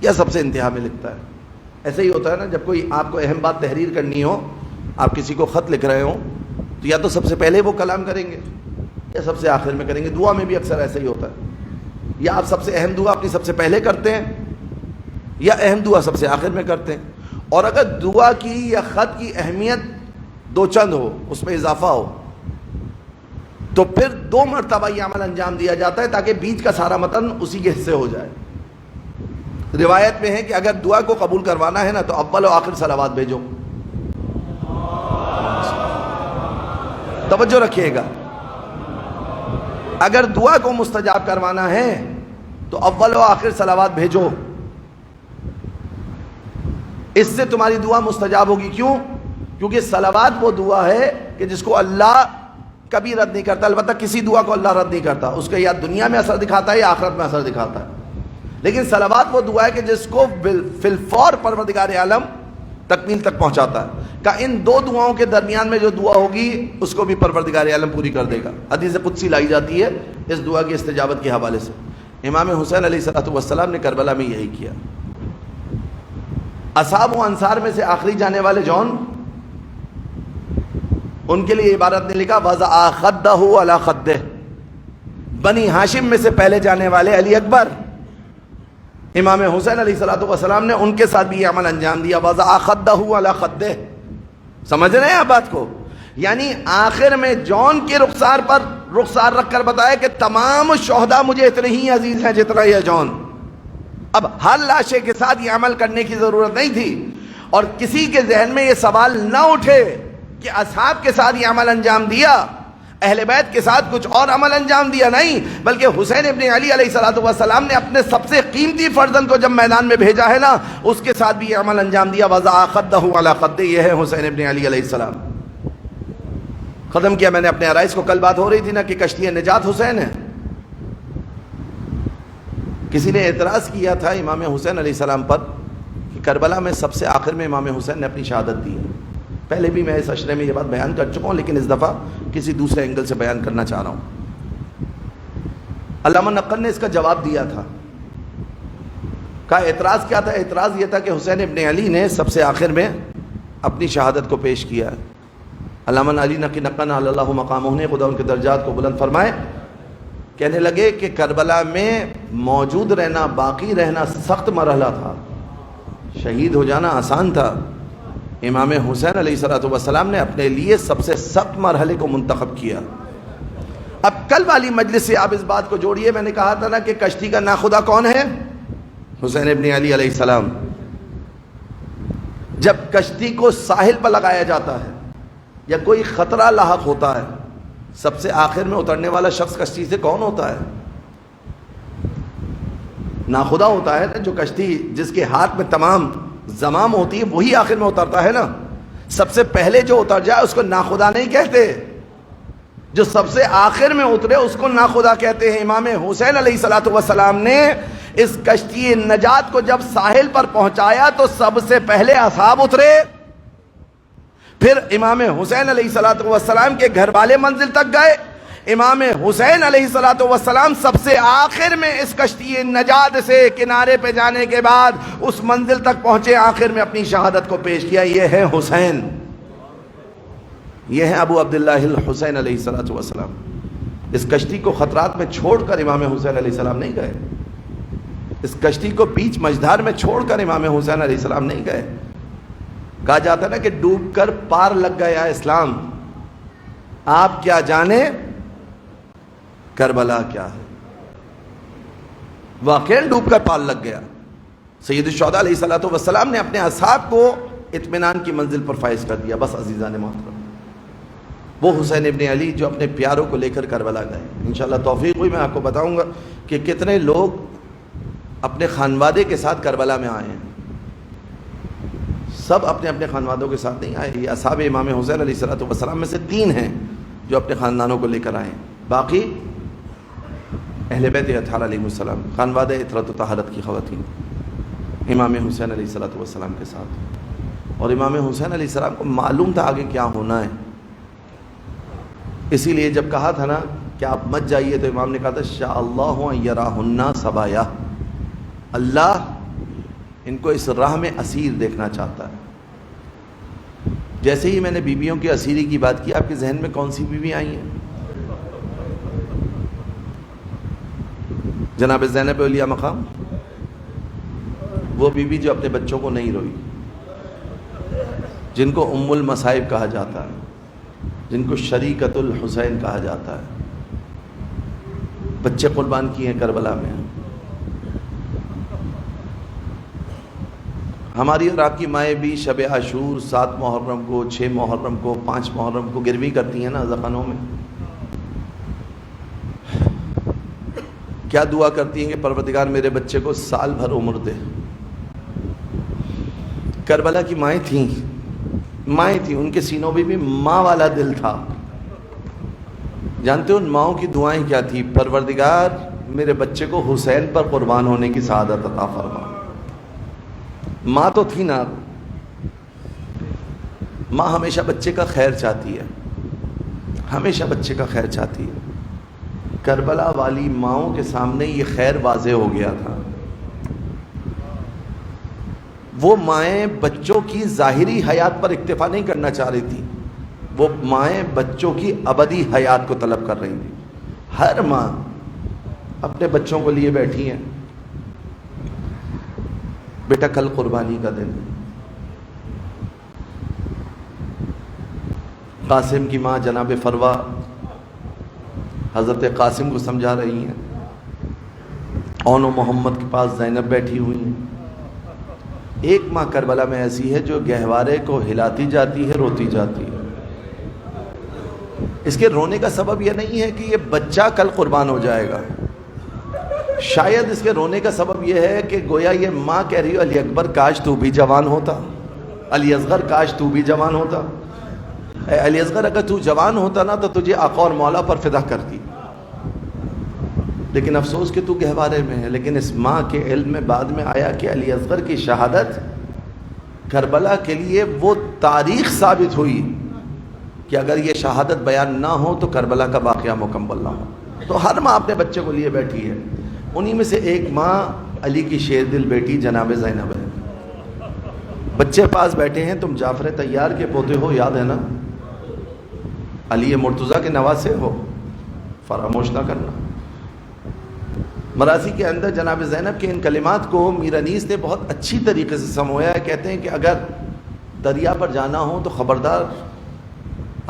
یا سب سے انتہا میں لکھتا ہے. ایسا ہی ہوتا ہے نا, جب کوئی آپ کو اہم بات تحریر کرنی ہو, آپ کسی کو خط لکھ رہے ہوں تو یا تو سب سے پہلے وہ کلام کریں گے یا سب سے آخر میں کریں گے. دعا میں بھی اکثر ایسا ہی ہوتا ہے, یا آپ سب سے اہم دعا اپنی سب سے پہلے کرتے ہیں یا اہم دعا سب سے آخر میں کرتے ہیں. اور اگر دعا کی یا خط کی اہمیت 2 چند ہو, اس میں اضافہ ہو, تو پھر 2 مرتبہ یہ عمل انجام دیا جاتا ہے تاکہ بیچ کا سارا متن اسی کے حصے ہو جائے. روایت میں ہے کہ اگر دعا کو قبول کروانا ہے نا تو اول و آخر صلوات بھیجو. توجہ رکھیے گا, اگر دعا کو مستجاب کروانا ہے تو اول و آخر صلوات بھیجو. اس سے تمہاری دعا مستجاب ہوگی. کیوں؟ کیونکہ صلوات وہ دعا ہے کہ جس کو اللہ کبھی رد نہیں کرتا. البتہ کسی دعا کو اللہ رد نہیں کرتا, اس کا یا دنیا میں اثر دکھاتا ہے یا آخرت میں اثر دکھاتا ہے. لیکن صلوات وہ دعا ہے کہ جس کو فی الفور پروردگار عالم تکمیل تک پہنچاتا ہے. کہ ان 2 دعاؤں کے درمیان میں جو دعا ہوگی اس کو بھی پروردگار عالم پوری کر دے گا. حدیث قدسی لائی جاتی ہے اس دعا کی استجابت کے حوالے سے. امام حسین علیہ السلام نے کربلا میں یہی کیا. اصحاب و انصار میں سے آخری جانے والے جون, ان کے لیے عبارت نے لکھا وضع خدہ علی خدہ. بنی ہاشم میں سے پہلے جانے والے علی اکبر, امام حسین علیہ السلام نے ان کے ساتھ بھی یہ عمل انجام دیا. وضع خدہ علی خدہ. سمجھ رہے ہیں آپ بات کو؟ یعنی آخر میں جون کے رخسار پر رخسار رکھ کر بتایا کہ تمام شہداء مجھے اتنے ہی عزیز ہیں جتنا یہ جون. اب ہر لاشے کے ساتھ یہ عمل کرنے کی ضرورت نہیں تھی, اور کسی کے ذہن میں یہ سوال نہ اٹھے کہ اصحاب کے ساتھ یہ عمل انجام دیا, اہل بیت کے ساتھ کچھ اور عمل انجام دیا. نہیں, بلکہ حسین ابن علی علیہ السلام نے اپنے سب سے قیمتی فرزند کو جب میدان میں بھیجا ہے نا, اس کے ساتھ بھی یہ عمل انجام دیا. وضع خدہ علی خدہ, یہ ہے حسین ابن علی علیہ السلام. ختم کیا میں نے اپنے عرائض کو. کل بات ہو رہی تھی نا کہ کشتی نجات حسین ہے. کسی نے اعتراض کیا تھا امام حسین علیہ السلام پر کہ کربلا میں سب سے آخر میں امام حسین نے اپنی شہادت دی ہے. پہلے بھی میں اس اشرے میں یہ بات بیان کر چکا ہوں, لیکن اس دفعہ کسی دوسرے اینگل سے بیان کرنا چاہ رہا ہوں. علامہ نقل نے اس کا جواب دیا تھا. کہا اعتراض کیا تھا؟ اعتراض یہ تھا کہ حسین ابن علی نے سب سے آخر میں اپنی شہادت کو پیش کیا ہے. علامہ علی نقل اللہ مقامہ نے خدا ان کے درجات کو بلند فرمائے, کہنے لگے کہ کربلا میں موجود رہنا, باقی رہنا سخت مرحلہ تھا, شہید ہو جانا آسان تھا. امام حسین علیہ السلام نے اپنے لیے سب سے سخت مرحلے کو منتخب کیا. اب کل والی مجلس سے آپ اس بات کو جوڑیے, میں نے کہا تھا نا کہ کشتی کا ناخدا کون ہے؟ حسین ابن علی علیہ السلام. جب کشتی کو ساحل پر لگایا جاتا ہے یا کوئی خطرہ لاحق ہوتا ہے, سب سے آخر میں اترنے والا شخص کشتی سے کون ہوتا ہے؟ ناخدا ہوتا ہے نا. جو کشتی جس کے ہاتھ میں تمام زمام ہوتی ہے وہی آخر میں اترتا ہے نا. سب سے پہلے جو اتر جائے اس کو ناخدا نہیں کہتے. جو سب سے آخر میں اترے اس کو ناخدا کہتے ہیں۔ امام حسین علیہ السلام نے اس کشتی نجات کو جب ساحل پر پہنچایا تو سب سے پہلے اصحاب اترے، پھر امام حسین علیہ السلام کے گھر والے منزل تک گئے، امام حسین علیہ السلام سب سے آخر میں اس کشتی نجات سے کنارے پہ جانے کے بعد اس منزل تک پہنچے، آخر میں اپنی شہادت کو پیش کیا۔ یہ ہے حسین، یہ ہے ابو عبداللہ الحسین علیہ السلام۔ اس کشتی کو خطرات میں چھوڑ کر امام حسین علیہ السلام نہیں گئے، اس کشتی کو بیچ مجدار میں چھوڑ کر امام حسین علیہ السلام نہیں گئے۔ کہا جاتا ہے نا کہ ڈوب کر پار لگ گیا اسلام، آپ کیا جانے کربلا کیا ہے۔ واقعاً ڈوب کر پار لگ گیا۔ سید الشہداء علیہ السلام نے اپنے اصحاب کو اطمینان کی منزل پر فائز کر دیا۔ بس عزیزان محترم، وہ حسین ابن علی جو اپنے پیاروں کو لے کر کربلا گئے، انشاءاللہ توفیق ہوئی میں آپ کو بتاؤں گا کہ کتنے لوگ اپنے خانوادے کے ساتھ کربلا میں آئے ہیں۔ سب اپنے اپنے خانوادوں کے ساتھ نہیں آئے، یہ اصحاب امام حسین علیہ السلام میں سے 3 ہیں جو اپنے خاندانوں کو لے کر آئے ہیں، باقی اہل بیت اطہار علیہ السلام، خانوادہ اطہارت و طہارت کی خواتین امام حسین علیہ السلام کے ساتھ۔ اور امام حسین علیہ السلام کو معلوم تھا آگے کیا ہونا ہے، اسی لیے جب کہا تھا نا کہ آپ مت جائیے تو امام نے کہا تھا شاء اللہ یراہن سبایا، اللہ ان کو اس راہ میں اسیر دیکھنا چاہتا ہے۔ جیسے ہی میں نے بیویوں کی اسیری کی بات کی، آپ کے ذہن میں کون سی بیوی آئی ہیں؟ جناب زینب اولیاء مقام، وہ بیوی جو اپنے بچوں کو نہیں روئی، جن کو ام المصائب کہا جاتا ہے، جن کو شریکت الحسین کہا جاتا ہے، بچے قربان کیے ہیں کربلا میں۔ ہماری اور آپ کی مائیں بھی شب عاشور 7 محرم کو، 6 محرم کو، 5 محرم کو گروی کرتی ہیں نا زخنوں میں، کیا دعا کرتی ہیں کہ پروردگار میرے بچے کو سال بھر عمر دے۔ کربلا کی مائیں تھیں، ان کے سینوں میں بھی ماں والا دل تھا۔ جانتے ہو ان ماؤں کی دعائیں کیا تھی؟ پروردگار میرے بچے کو حسین پر قربان ہونے کی سعادت عطا فرما۔ ماں تو تھی نا، ماں ہمیشہ بچے کا خیر چاہتی ہے، ہمیشہ بچے کا خیر چاہتی ہے۔ کربلا والی ماؤں کے سامنے یہ خیر واضح ہو گیا تھا۔ وہ مائیں بچوں کی ظاہری حیات پر اکتفا نہیں کرنا چاہ رہی تھی، وہ مائیں بچوں کی ابدی حیات کو طلب کر رہی تھی۔ ہر ماں اپنے بچوں کو لیے بیٹھی ہیں، بیٹا کل قربانی کا دن۔ قاسم کی ماں جناب فروا حضرت قاسم کو سمجھا رہی ہیں، اون و محمد کے پاس زینب بیٹھی ہوئی ہیں۔ ایک ماں کربلا میں ایسی ہے جو گہوارے کو ہلاتی جاتی ہے، روتی جاتی ہے۔ اس کے رونے کا سبب یہ نہیں ہے کہ یہ بچہ کل قربان ہو جائے گا، شاید اس کے رونے کا سبب یہ ہے کہ گویا یہ ماں کہہ رہی ہو علی اکبر کاش تو بھی جوان ہوتا، علی اصغر کاش تو بھی جوان ہوتا، اے علی اصغر اگر تو جوان ہوتا نا تو تجھے آقا اور مولا پر فدا کرتی، لیکن افسوس کہ تو گہوارے میں ہے۔ لیکن اس ماں کے علم میں بعد میں آیا کہ علی اصغر کی شہادت کربلا کے لیے وہ تاریخ ثابت ہوئی کہ اگر یہ شہادت بیان نہ ہو تو کربلا کا واقعہ مکمل نہ ہو۔ تو ہر ماں اپنے بچے کو لیے بیٹھی ہے، انہی میں سے ایک ماں علی کی شیر دل بیٹی جناب زینب ہے۔ بچے پاس بیٹھے ہیں، تم جعفر طیار کے پوتے ہو، یاد ہے نا، علی مرتضیٰ کے نواسے ہو، فراموش نہ کرنا۔ مرازی کے اندر جناب زینب کے ان کلمات کو میر انیس نے بہت اچھی طریقے سے سمویا ہے۔ کہتے ہیں کہ اگر دریا پر جانا ہو تو خبردار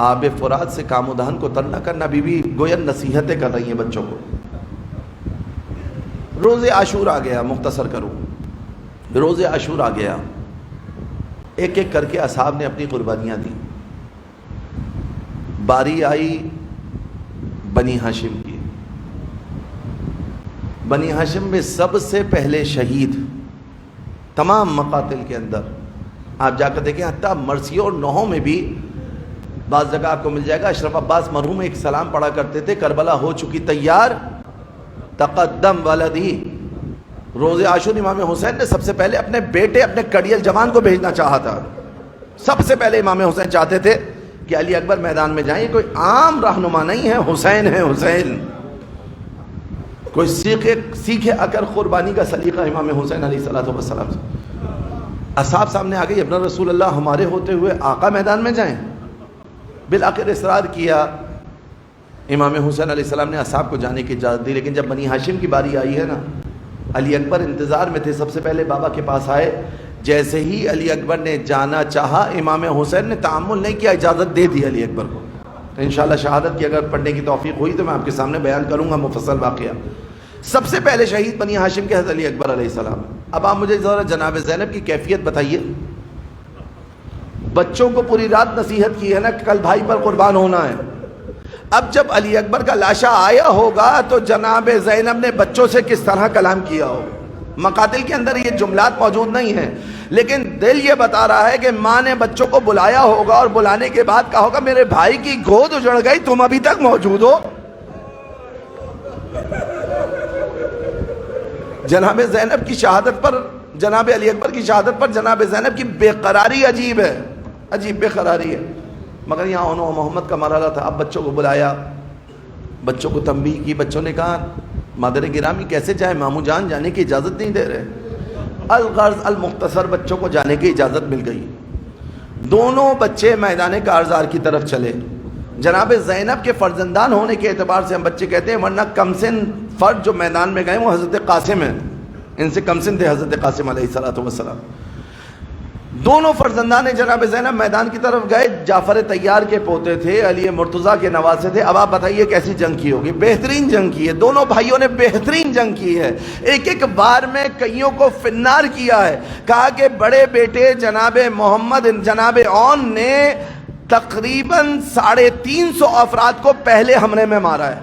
آب فرات سے کام و دہن کو تر نہ کرنا۔ بی بی گویا نصیحتیں کر رہی ہیں بچوں کو۔ روز عاشور آ گیا، مختصر کروں، روز عاشور آ گیا، ایک ایک کر کے اصحاب نے اپنی قربانیاں دی۔ باری آئی بنی ہاشم کی۔ بنی ہاشم میں سب سے پہلے شہید تمام مقاتل کے اندر، آپ جا کر دیکھیں حتیٰ مرثیوں اور نوحوں میں بھی بعض جگہ آپ کو مل جائے گا اشرف عباس مرحوم ایک سلام پڑھا کرتے تھے، کربلا ہو چکی تیار، تقدم ولدی۔ روز عاشور امام حسین نے سب سے پہلے اپنے بیٹے، اپنے کڑیل جوان کو بھیجنا چاہا تھا۔ سب سے پہلے امام حسین چاہتے تھے کہ علی اکبر میدان میں جائیں، کوئی عام رہنما نہیں ہے، حسین ہے، حسین کوئی سیکھے اگر قربانی کا سلیقہ امام حسین علیہ السلام سے۔ اصحاب سامنے آ گئی، ابن رسول اللہ ہمارے ہوتے ہوئے آقا میدان میں جائیں؟ بالآخر اصرار کیا۔ امام حسین علیہ السلام نے اصحاب کو جانے کی اجازت دی، لیکن جب بنی ہاشم کی باری آئی ہے نا، علی اکبر انتظار میں تھے، سب سے پہلے بابا کے پاس آئے۔ جیسے ہی علی اکبر نے جانا چاہا، امام حسین نے تعامل نہیں کیا، اجازت دے دی علی اکبر کو۔ تو انشاءاللہ شہادت کی اگر پڑھنے کی توفیق ہوئی تو میں آپ کے سامنے بیان کروں گا مفصل واقعہ۔ سب سے پہلے شہید بنی ہاشم کے حضرت علی اکبر علیہ السلام۔ اب آپ مجھے ذرا جناب زینب کی کیفیت بتائیے۔ بچوں کو پوری رات نصیحت کی ہے نا کہ کل بھائی پر قربان ہونا ہے۔ اب جب علی اکبر کا لاشا آیا ہوگا تو جناب زینب نے بچوں سے کس طرح کلام کیا ہو۔ مقاتل کے اندر یہ جملات موجود نہیں ہیں، لیکن دل یہ بتا رہا ہے کہ ماں نے بچوں کو بلایا ہوگا اور بلانے کے بعد کہا ہوگا میرے بھائی کی گود اجڑ گئی، تم ابھی تک موجود ہو۔ جناب زینب کی شہادت پر، جناب علی اکبر کی شہادت پر جناب زینب کی بے قراری عجیب ہے، عجیب بے قراری ہے۔ مگر یہاں انہوں محمد کا مرحلہ تھا۔ اب بچوں کو بلایا، بچوں کو تنبیہ کی، بچوں نے کہا مادر گرامی کیسے جائے، ماموں جان جانے کی اجازت نہیں دے رہے۔ الغرض المختصر بچوں کو جانے کی اجازت مل گئی۔ دونوں بچے میدان کارزار کی طرف چلے۔ جناب زینب کے فرزندان ہونے کے اعتبار سے ہم بچے کہتے ہیں، ورنہ کمسن فرد جو میدان میں گئے وہ حضرت قاسم ہیں، ان سے کمسن تھے حضرت قاسم علیہ السلام۔ دونوں فرزندان جناب زینب میدان کی طرف گئے۔ جعفر طیار کے پوتے تھے، علی مرتضیٰ کے نواسے تھے۔ اب آپ بتائیے کیسی جنگ کی ہوگی؟ بہترین جنگ کی ہے، دونوں بھائیوں نے بہترین جنگ کی ہے۔ ایک ایک بار میں کئیوں کو فنار کیا ہے۔ کہا کہ بڑے بیٹے جناب محمد جناب اون نے تقریباً 350 افراد کو پہلے حملے میں مارا ہے۔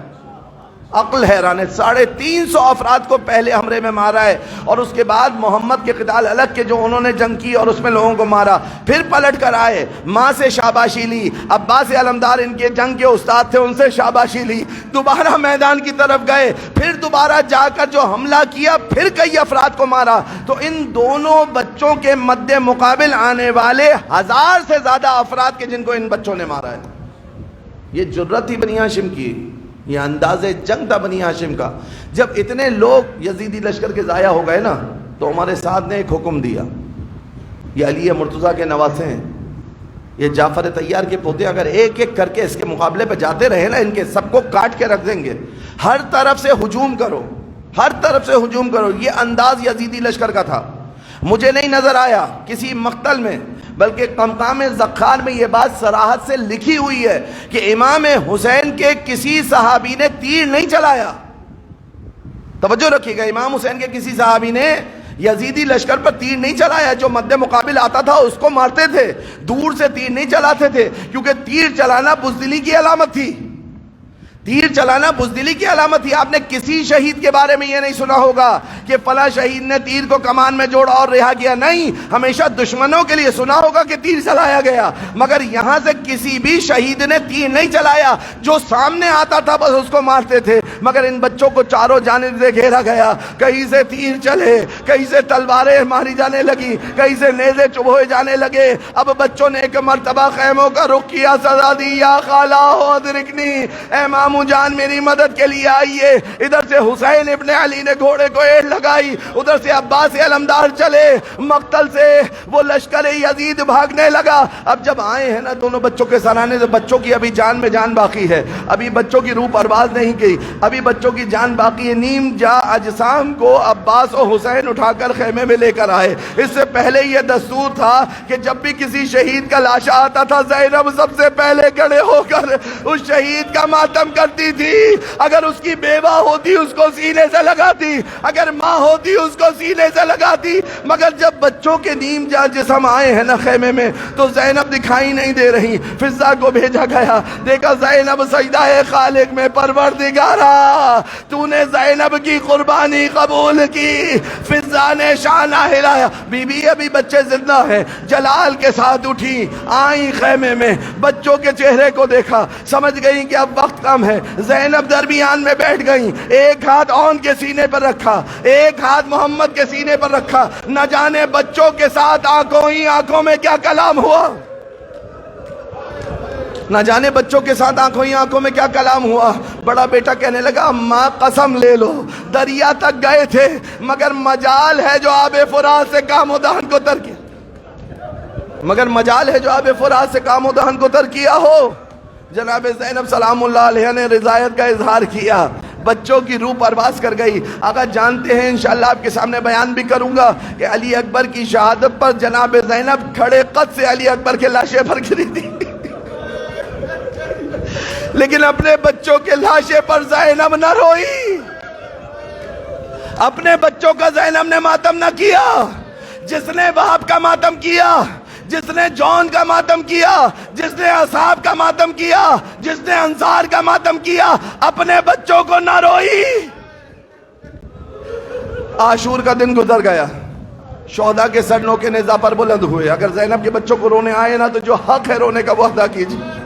عقل حیران ہے، 350 افراد کو پہلے حملے میں مارا ہے، اور اس کے بعد محمد کے قتال الگ کے جو انہوں نے جنگ کی اور اس میں لوگوں کو مارا، پھر پلٹ کر آئے، ماں سے شاباشی لی، عباس علمدار ان کے جنگ کے استاد تھے، ان سے شاباشی لی، دوبارہ میدان کی طرف گئے، پھر دوبارہ جا کر جو حملہ کیا، پھر کئی افراد کو مارا۔ تو ان دونوں بچوں کے مد مقابل آنے والے 1000 سے زیادہ افراد کے جن کو ان بچوں نے مارا ہے۔ یہ جرت تھی بنی ہاشم کی، یہ انداز جنگ تھا بنی ہاشم کا۔ جب اتنے لوگ یزیدی لشکر کے ضائع ہو گئے نا، تو عمر سعد نے ایک حکم دیا، یہ علی مرتضیٰ کے نواسے ہیں، یہ جعفر طیار کے پوتے، اگر ایک ایک کر کے اس کے مقابلے پہ جاتے رہے نا، ان کے سب کو کاٹ کے رکھ دیں گے، ہر طرف سے ہجوم کرو، ہر طرف سے ہجوم کرو۔ یہ انداز یزیدی لشکر کا تھا۔ مجھے نہیں نظر آیا کسی مقتل میں، بلکہ قمقام زخار میں یہ بات صراحت سے لکھی ہوئی ہے کہ امام حسین کے کسی صحابی نے تیر نہیں چلایا۔ توجہ رکھیے گا، امام حسین کے کسی صحابی نے یزیدی لشکر پر تیر نہیں چلایا۔ جو مد مقابل آتا تھا اس کو مارتے تھے، دور سے تیر نہیں چلاتے تھے، کیونکہ تیر چلانا بزدلی کی علامت تھی۔ تیر چلانا بزدلی کی علامت تھی۔ آپ نے کسی شہید کے بارے میں یہ نہیں سنا ہوگا کہ فلاں شہید نے تیر کو کمان میں جوڑا اور رہا کیا، نہیں، ہمیشہ دشمنوں کے لیے سنا ہوگا کہ تیر چلایا گیا، مگر یہاں سے کسی بھی شہید نے تیر نہیں چلایا۔ جو سامنے آتا تھا بس اس کو مارتے تھے۔ مگر ان بچوں کو چاروں جانب سے گھیرا گیا، کہیں سے تیر چلے، کہیں سے تلواریں ماری جانے لگی، کہیں سے نیزے چبھوئے جانے لگے۔ اب بچوں نے ایک مرتبہ خیموں کا رخ کیا، سزا دی، یا خالہ ادرکنی، اے ماموں جان میری مدد کے لیے آئیے۔ ادھر سے حسین ابن علی نے گھوڑے کو ایڑ لگائی، ادھر سے عباس علمدار چلے، مقتل سے وہ لشکر یزید بھاگنے لگا۔ اب جب آئے ہیں نا دونوں بچوں کے سرانے سے، بچوں کی ابھی جان میں جان باقی ہے، ابھی بچوں کی روح پرواز نہیں کی، ابھی بچوں کی جان باقی ہے۔ نیم جا اجسام کو عباس و حسین اٹھا کر خیمے میں لے کر آئے۔ اس سے پہلے یہ دستور تھا کہ جب بھی کسی شہید کا لاشا آتا تھا، زینب سب سے پہلے کھڑے ہو کر اس شہید کا ماتم کرتی تھی، اگر اس کی بیوہ ہوتی اس کو سینے سے لگاتی، اگر ماں ہوتی اس کو سینے سے لگاتی، مگر جب بچوں کے نیم جان جسم آئے ہیں نا خیمے میں تو زینب دکھائی نہیں دے رہی۔ فضہ کو بھیجا گیا، دیکھا زینب سجدہ خالق میں، پروردگارا تو نے زینب کی قربانی قبول کی۔ فضہ نے شانہ ہلایا، بی بی ابھی بچے زندہ ہیں، جلال کے ساتھ اٹھی، آئیں خیمے میں، بچوں کے چہرے کو دیکھا، سمجھ گئی کہ اب وقت کم ہے۔ زینب درمیان میں بیٹھ گئی، ایک ہاتھ اون کے سینے پر رکھا، ایک ہاتھ محمد کے سینے پر رکھا، نہ جانے بچوں کے ساتھ آنکھوں ہی آنکھوں میں کیا کلام ہوا، نہ جانے بچوں کے ساتھ آنکھوں ہی آنکھوں میں کیا کلام ہوا۔ بڑا بیٹا کہنے لگا ماں قسم لے لو، دریا تک گئے تھے مگر مجال ہے جو آب فرات سے کام و دہن کو تر کیا، مگر مجال ہے جو آب فرات سے کام و دہن کو تر کیا ہو۔ جناب زینب سلام اللہ علیہ نے رضایت کا اظہار کیا، بچوں کی روح پرواز کر گئی۔ آقا جانتے ہیں انشاءاللہ آپ کے سامنے بیان بھی کروں گا کہ علی اکبر کی شہادت پر جناب زینب کھڑے قد سے علی اکبر کے لاشیں پر گری تھی، لیکن اپنے بچوں کے لاشیں پر زینب نہ روئی، اپنے بچوں کا زینب نے ماتم نہ کیا۔ جس نے باپ کا ماتم کیا، جس نے جون کا ماتم کیا، جس نے اصحاب کا ماتم کیا، جس نے انصار کا ماتم کیا، اپنے بچوں کو نہ روئی۔ عاشور کا دن گزر گیا، شہداء کے سر نوکے نیزہ پر بلند ہوئے۔ اگر زینب کے بچوں کو رونے آئے نا تو جو حق ہے رونے کا وہ ادا کیجیے۔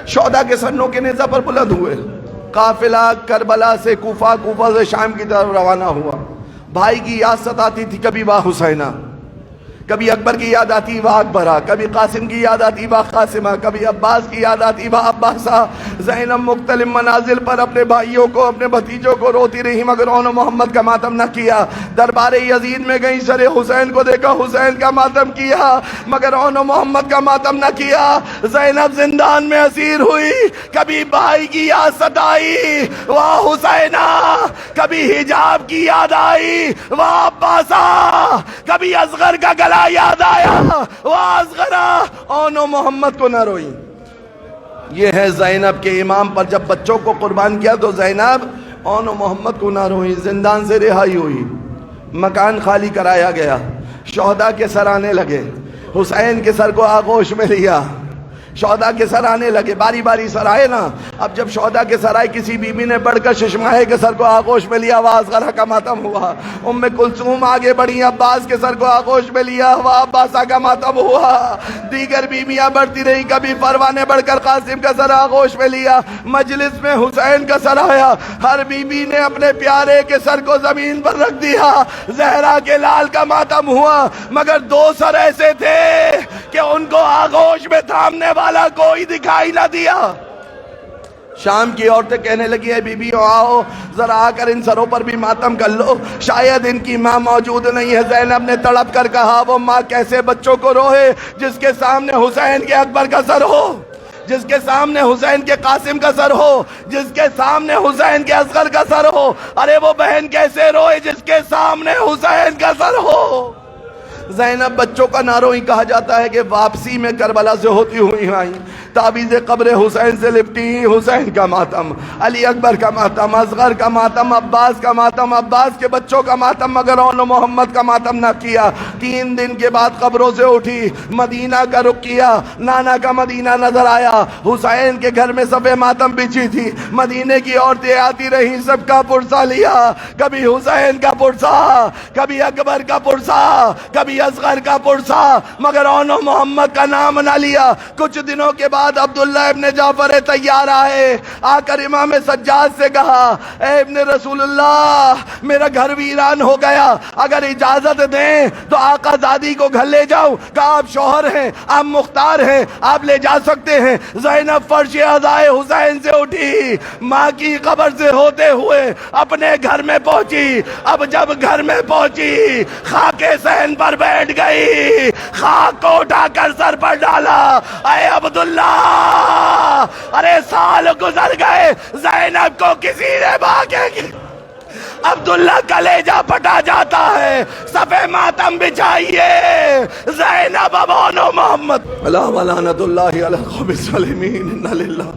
شہداء کے سر نوکے نیزہ پر بلند ہوئے، قافلہ کربلا سے کوفہ، کوفہ سے شام کی طرف روانہ ہوا۔ بھائی کی یاد ستاتی تھی، کبھی واہ حسینہ، کبھی اکبر کی یاد آتی واہ اکبرہ، کبھی قاسم کی یاد آتی واہ قاسمہ، کبھی عباس کی یاد آتی واہ عباسہ۔ زینب مختلف منازل پر اپنے بھائیوں کو، اپنے بھتیجوں کو روتی رہی مگر اون محمد کا ماتم نہ کیا۔ دربار یزید میں گئی، سر حسین کو دیکھا، حسین کا ماتم کیا مگر اون محمد کا ماتم نہ کیا۔ زینب زندان میں اسیر ہوئی، کبھی بھائی کی یاد ستائی واہ حسینہ، کبھی حجاب کی یاد آئی واہ عباسہ، کبھی اصغر کا گلا یاد آیا وہ اصغرہ، اون محمد کو نہ روئی۔ یہ ہے زینب کے امام پر جب بچوں کو قربان کیا تو زینب اون محمد کو نہ روئی۔ زندان سے رہائی ہوئی، مکان خالی کرایا گیا، شہداء کے سر آنے لگے، حسین کے سر کو آغوش میں لیا، شہداء کے سر آنے لگے، باری باری سر آئے نا۔ اب جب شہداء کے سر آئے، کسی بی بی نے بڑھ کر ششماہے کے سر کو آغوش میں لیا، وہ اصغرہ کا ماتم ہوا۔ ام کلثوم آگے بڑھی، عباس کے سر کو آغوش میں لیا، وہ عباسہ کا ماتم ہوا۔ دیگر بیویاں بڑھتی رہی، کبھی فروہ نے بڑھ کر قاسم کا سر آغوش میں لیا۔ مجلس میں حسین کا سر آیا، ہر بی بی نے اپنے پیارے کے سر کو زمین پر رکھ دیا۔ زہرا کے لال کا ماتم ہوا مگر دو سر ایسے تھے کہ ان کو آغوش میں تھامنے والا کوئی دکھائی نہ دیا۔ شام کی عورتیں کہنے لگی ہے بیویوں آؤ ذرا آ کر ان سروں پر بھی ماتم کر لو، شاید ان کی ماں موجود نہیں ہے۔ زینب نے تڑپ کر کہا وہ ماں کیسے بچوں کو روئے جس کے سامنے حسین کے اکبر کا سر ہو، جس کے سامنے حسین کے قاسم کا سر ہو، جس کے سامنے حسین کے اصغر کا سر ہو۔ ارے وہ بہن کیسے روئے جس کے سامنے حسین کا سر ہو۔ زینب بچوں کا نہ روئی، کہا جاتا ہے کہ واپسی میں کربلا سے ہوتی ہوئی آئیں، تعویذ قبر حسین سے لپٹی، حسین کا ماتم، علی اکبر کا ماتم، اصغر کا ماتم، عباس کا ماتم، عباس کے بچوں کا ماتم، مگر اون محمد کا ماتم نہ کیا۔ 3 دن کے بعد قبروں سے اٹھی، مدینہ کا رخ کیا، نانا کا مدینہ نظر آیا، حسین کے گھر میں صف ماتم بچھی تھی، مدینے کی عورتیں آتی رہیں، سب کا پرسہ لیا، کبھی حسین کا پرسہ، کبھی اکبر کا پرسہ، کبھی اصغر کا پرسہ، مگر اون محمد کا نام نہ لیا۔ کچھ دنوں کے بعد عبداللہ ابن جعفر طیار آئے، آ کر امام سجاد سے کہا اے ابن رسول اللہ میرا گھر ویران ہو گیا، اگر اجازت دیں تو آقا زادی کو گھر لے جاؤں۔ کہا آپ شوہر ہیں، آپ مختار ہیں، آپ لے جا سکتے ہیں۔ زینب فرش عزائے حسین سے اٹھی، ماں کی قبر سے ہوتے ہوئے اپنے گھر میں پہنچی۔ اب جب گھر میں پہنچی خاک صحن پر بیٹھ گئی، خاک کو اٹھا کر سر پر ڈالا۔ اے عبداللہ ارے سال گزر گئے، زینب کو کسی نے باقی کی۔ عبداللہ کلیجہ پھٹا جاتا ہے، صفے ماتم بچھائیے، زینب اب اون محمد۔ اللہ ولعنت اللہ علی القوم الظالمین، انا للہ